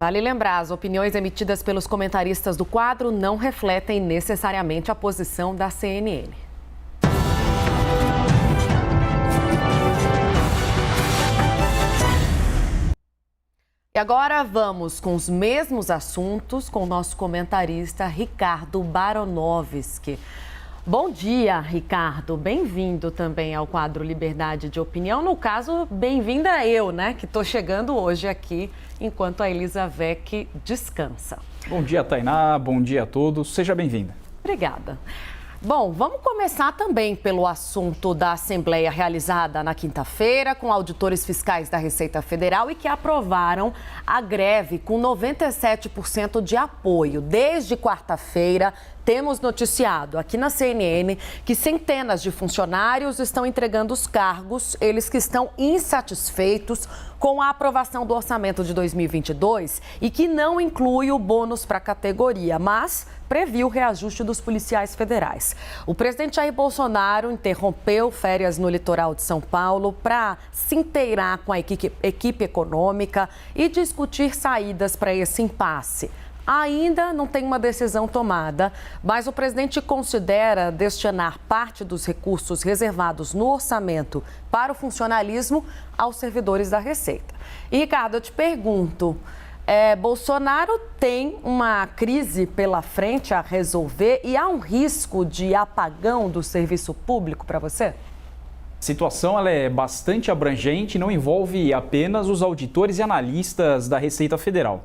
Vale lembrar, as opiniões emitidas pelos comentaristas do quadro não refletem necessariamente a posição da CNN. E agora vamos com os mesmos assuntos com o nosso comentarista Ricardo Baronovski. Bom dia, Ricardo. Bem-vindo também ao quadro Liberdade de Opinião. No caso, bem-vinda eu, né? Que estou chegando hoje aqui enquanto a Elisa Vec descansa. Bom dia, Tainá. Bom dia a todos. Seja bem-vinda. Obrigada. Bom, vamos começar também pelo assunto da Assembleia realizada na quinta-feira com auditores fiscais da Receita Federal e que aprovaram a greve com 97% de apoio. Desde quarta-feira, temos noticiado aqui na CNN que centenas de funcionários estão entregando os cargos, eles que estão insatisfeitos com a aprovação do orçamento de 2022 e que não inclui o bônus para a categoria, mas previu o reajuste dos policiais federais. O presidente Jair Bolsonaro interrompeu férias no litoral de São Paulo para se inteirar com a equipe econômica e discutir saídas para esse impasse. Ainda não tem uma decisão tomada, mas o presidente considera destinar parte dos recursos reservados no orçamento para o funcionalismo aos servidores da Receita. E, Ricardo, eu te pergunto, Bolsonaro tem uma crise pela frente a resolver e há um risco de apagão do serviço público para você? A situação ela é bastante abrangente e não envolve apenas os auditores e analistas da Receita Federal.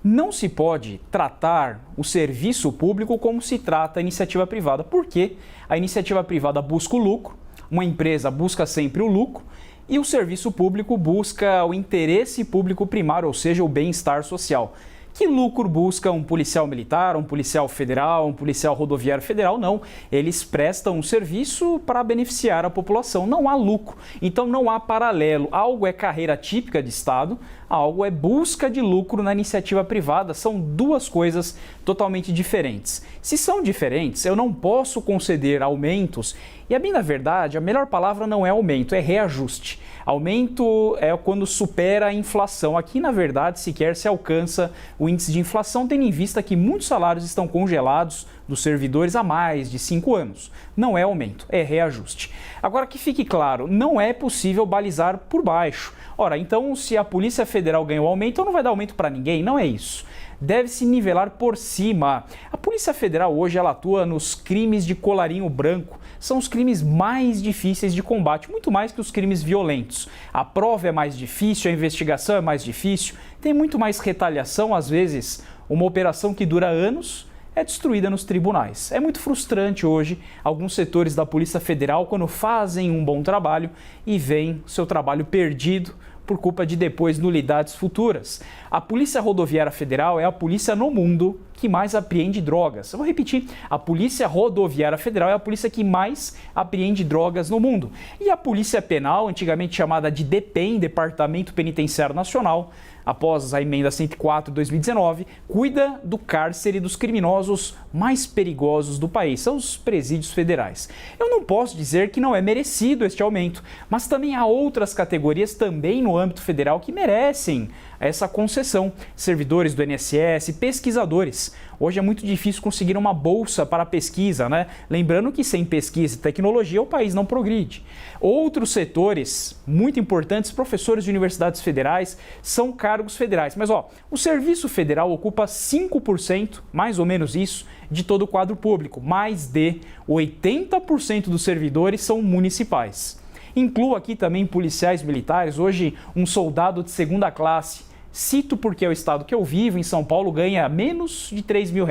Não se pode tratar o serviço público como se trata a iniciativa privada, porque a iniciativa privada busca o lucro, uma empresa busca sempre o lucro e o serviço público busca o interesse público primário, ou seja, o bem-estar social. Que lucro busca um policial militar, um policial federal, um policial rodoviário federal? Não, eles prestam um serviço para beneficiar a população, não há lucro. Então não há paralelo, algo é carreira típica de Estado, algo é busca de lucro na iniciativa privada, são duas coisas totalmente diferentes. Se são diferentes, eu não posso conceder aumentos, e bem na verdade, a melhor palavra não é aumento, é reajuste. Aumento é quando supera a inflação. Aqui, na verdade, sequer se alcança o índice de inflação, tendo em vista que muitos salários estão congelados dos servidores há mais de 5 anos. Não é aumento, é reajuste. Agora, que fique claro, não é possível balizar por baixo. Ora, então, se a Polícia Federal ganhou aumento, então não vai dar aumento para ninguém, não é isso. Deve-se nivelar por cima. A Polícia Federal hoje ela atua nos crimes de colarinho branco. São os crimes mais difíceis de combate, muito mais que os crimes violentos. A prova é mais difícil, a investigação é mais difícil, tem muito mais retaliação. Às vezes, uma operação que dura anos é destruída nos tribunais. É muito frustrante hoje alguns setores da Polícia Federal quando fazem um bom trabalho e veem seu trabalho perdido por culpa de depois nulidades futuras. A Polícia Rodoviária Federal é a polícia no mundo que mais apreende drogas. Eu vou repetir, a Polícia Rodoviária Federal é a polícia que mais apreende drogas no mundo. E a Polícia Penal, antigamente chamada de DEPEN, Departamento Penitenciário Nacional, após a emenda 104 de 2019, cuida do cárcere dos criminosos mais perigosos do país, são os presídios federais. Eu não posso dizer que não é merecido este aumento, mas também há outras categorias também no âmbito federal que merecem essa concessão. Servidores do INSS, pesquisadores. Hoje é muito difícil conseguir uma bolsa para pesquisa, né? Lembrando que sem pesquisa e tecnologia o país não progride. Outros setores muito importantes, professores de universidades federais, são cargos federais. Mas o serviço federal ocupa 5%, mais ou menos isso, de todo o quadro público. Mais de 80% dos servidores são municipais. Incluo aqui também policiais militares. Hoje, um soldado de segunda classe, cito porque é o estado que eu vivo, em São Paulo, ganha menos de R$3 mil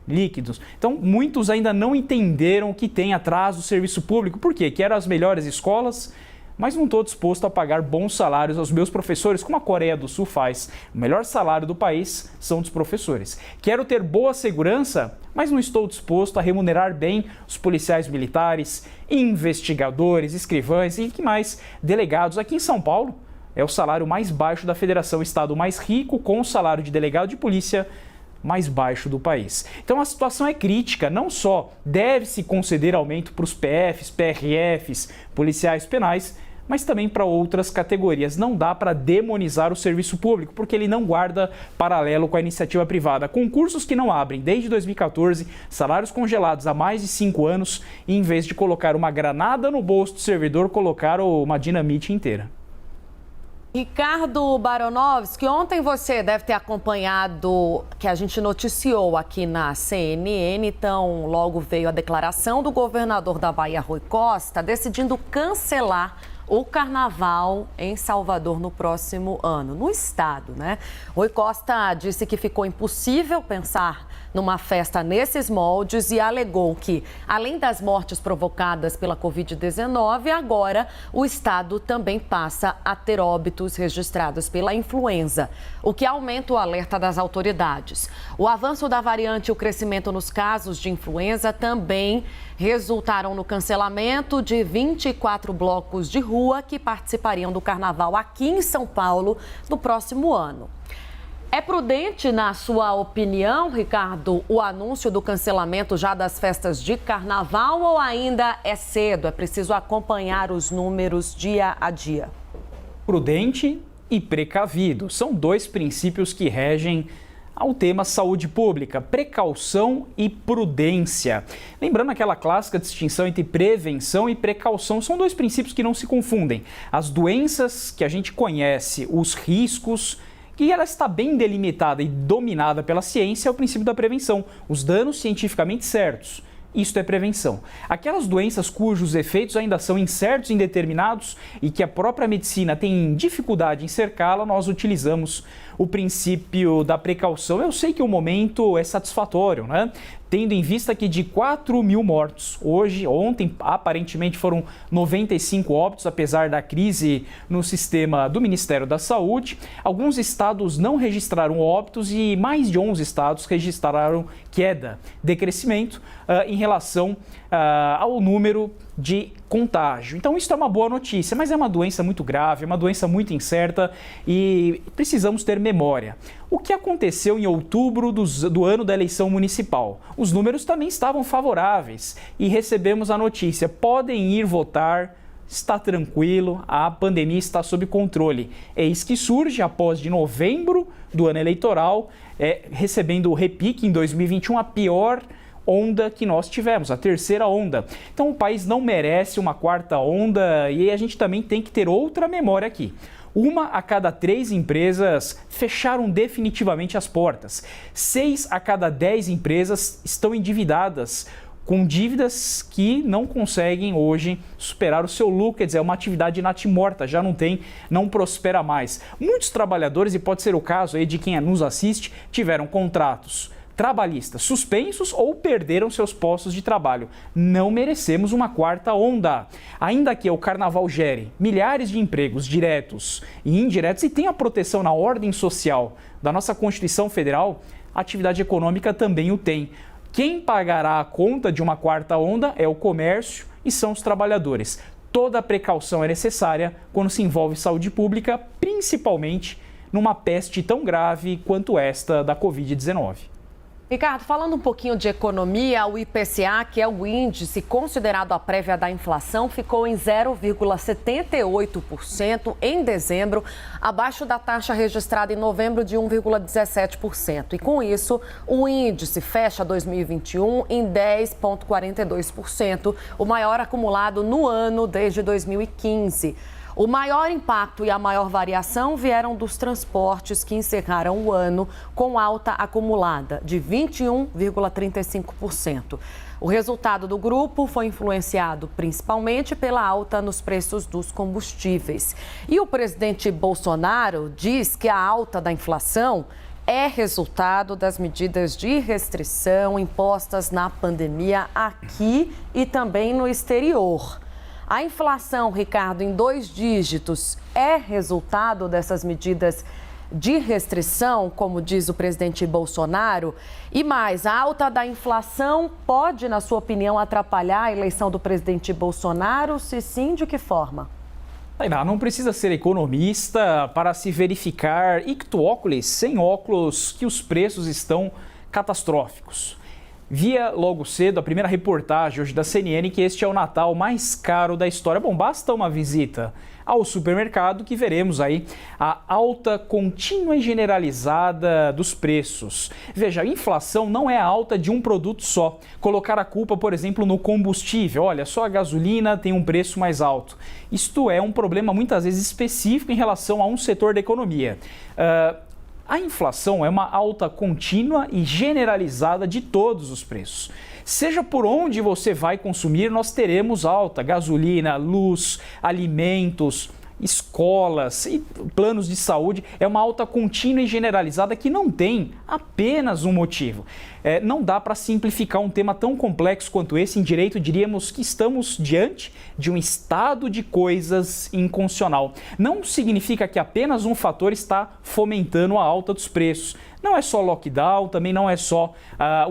líquidos. Então, muitos ainda não entenderam que tem atrás do serviço público. Por quê? Quero as melhores escolas, mas não estou disposto a pagar bons salários aos meus professores, como a Coreia do Sul faz. O melhor salário do país são dos professores. Quero ter boa segurança, mas não estou disposto a remunerar bem os policiais militares, investigadores, escrivães e que mais, delegados. Aqui em São Paulo, é o salário mais baixo da federação, o estado mais rico com o salário de delegado de polícia mais baixo do país. Então a situação é crítica, não só deve-se conceder aumento para os PFs, PRFs, policiais penais, mas também para outras categorias. Não dá para demonizar o serviço público, porque ele não guarda paralelo com a iniciativa privada. Concursos que não abrem desde 2014, salários congelados há mais de 5 anos, e em vez de colocar uma granada no bolso do servidor, colocaram uma dinamite inteira. Ricardo Baronovski, ontem você deve ter acompanhado que a gente noticiou aqui na CNN, então logo veio a declaração do governador da Bahia, Rui Costa, decidindo cancelar o carnaval em Salvador no próximo ano, no estado, né? Rui Costa disse que ficou impossível pensar numa festa nesses moldes e alegou que, além das mortes provocadas pela Covid-19, agora o estado também passa a ter óbitos registrados pela influenza, o que aumenta o alerta das autoridades. O avanço da variante e o crescimento nos casos de influenza também resultaram no cancelamento de 24 blocos de rua que participariam do carnaval aqui em São Paulo no próximo ano. É prudente, na sua opinião, Ricardo, o anúncio do cancelamento já das festas de carnaval ou ainda é cedo? É preciso acompanhar os números dia a dia? Prudente e precavido são dois princípios que regem ao tema saúde pública, precaução e prudência. Lembrando aquela clássica distinção entre prevenção e precaução, são dois princípios que não se confundem. As doenças que a gente conhece, os riscos, que ela está bem delimitada e dominada pela ciência, é o princípio da prevenção, os danos cientificamente certos. Isto é prevenção. Aquelas doenças cujos efeitos ainda são incertos e indeterminados e que a própria medicina tem dificuldade em cercá-la, nós utilizamos o princípio da precaução. Eu sei que o momento é satisfatório, né? Tendo em vista que de 4 mil mortos, ontem aparentemente foram 95 óbitos, apesar da crise no sistema do Ministério da Saúde. Alguns estados não registraram óbitos e mais de 11 estados registraram queda, decrescimento em relação ao número de contágio. Então isso é uma boa notícia, mas é uma doença muito grave, é uma doença muito incerta e precisamos ter memória. O que aconteceu em outubro do ano da eleição municipal? Os números também estavam favoráveis e recebemos a notícia: podem ir votar, está tranquilo, a pandemia está sob controle. Eis que surge, após de novembro do ano eleitoral, recebendo o repique em 2021, a pior onda que nós tivemos, a terceira onda. Então o país não merece uma quarta onda e a gente também tem que ter outra memória aqui. 1 a cada 3 empresas fecharam definitivamente as portas. 6 a cada 10 empresas estão endividadas, com dívidas que não conseguem hoje superar o seu lucro, quer dizer, é uma atividade natimorta, já não prospera mais. Muitos trabalhadores, e pode ser o caso aí de quem nos assiste, tiveram contratos trabalhistas suspensos ou perderam seus postos de trabalho. Não merecemos uma quarta onda. Ainda que o carnaval gere milhares de empregos diretos e indiretos e tenha proteção na ordem social da nossa Constituição Federal, a atividade econômica também o tem. Quem pagará a conta de uma quarta onda é o comércio e são os trabalhadores. Toda precaução é necessária quando se envolve saúde pública, principalmente numa peste tão grave quanto esta da Covid-19. Ricardo, falando um pouquinho de economia, o IPCA, que é o índice considerado a prévia da inflação, ficou em 0,78% em dezembro, abaixo da taxa registrada em novembro de 1,17%. E com isso, o índice fecha 2021 em 10,42%, o maior acumulado no ano desde 2015. O maior impacto e a maior variação vieram dos transportes, que encerraram o ano com alta acumulada de 21,35%. O resultado do grupo foi influenciado principalmente pela alta nos preços dos combustíveis. E o presidente Bolsonaro diz que a alta da inflação é resultado das medidas de restrição impostas na pandemia aqui e também no exterior. A inflação, Ricardo, em 2 dígitos, é resultado dessas medidas de restrição, como diz o presidente Bolsonaro? E mais, a alta da inflação pode, na sua opinião, atrapalhar a eleição do presidente Bolsonaro? Se sim, de que forma? Não precisa ser economista para se verificar ictu óculos, sem óculos, que os preços estão catastróficos. Via logo cedo a primeira reportagem hoje da CNN que este é o Natal mais caro da história. Bom, basta uma visita ao supermercado que veremos aí a alta contínua e generalizada dos preços. Veja, a inflação não é a alta de um produto só. Colocar a culpa, por exemplo, no combustível. Olha, só a gasolina tem um preço mais alto. Isto é um problema muitas vezes específico em relação a um setor da economia. A inflação é uma alta contínua e generalizada de todos os preços. Seja por onde você vai consumir, nós teremos alta. Gasolina, luz, alimentos, escolas e planos de saúde. É uma alta contínua e generalizada que não tem apenas um motivo. Não dá para simplificar um tema tão complexo quanto esse. Em direito, diríamos que estamos diante de um estado de coisas inconstitucional. Não significa que apenas um fator está fomentando a alta dos preços. Não é só lockdown, também não é só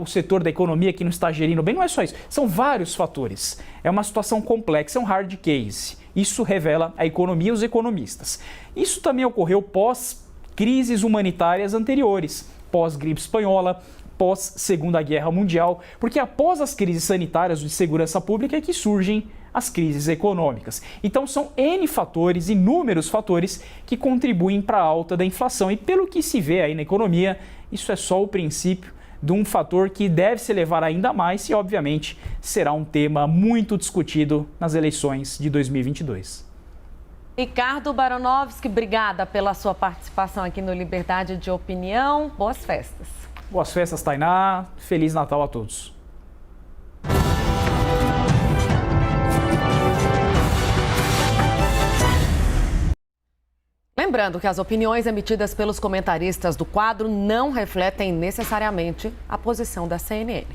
o setor da economia que não está gerindo bem, não é só isso. São vários fatores. É uma situação complexa, é um hard case. Isso revela a economia e os economistas. Isso também ocorreu pós-crises humanitárias anteriores, pós-gripe espanhola, pós-Segunda Guerra Mundial, porque após as crises sanitárias de segurança pública é que surgem as crises econômicas. Então são N fatores, inúmeros fatores que contribuem para a alta da inflação. E pelo que se vê aí na economia, isso é só o princípio de um fator que deve se elevar ainda mais e, obviamente, será um tema muito discutido nas eleições de 2022. Ricardo Baronovski, obrigada pela sua participação aqui no Liberdade de Opinião. Boas festas. Boas festas, Tainá. Feliz Natal a todos. Lembrando que as opiniões emitidas pelos comentaristas do quadro não refletem necessariamente a posição da CNN.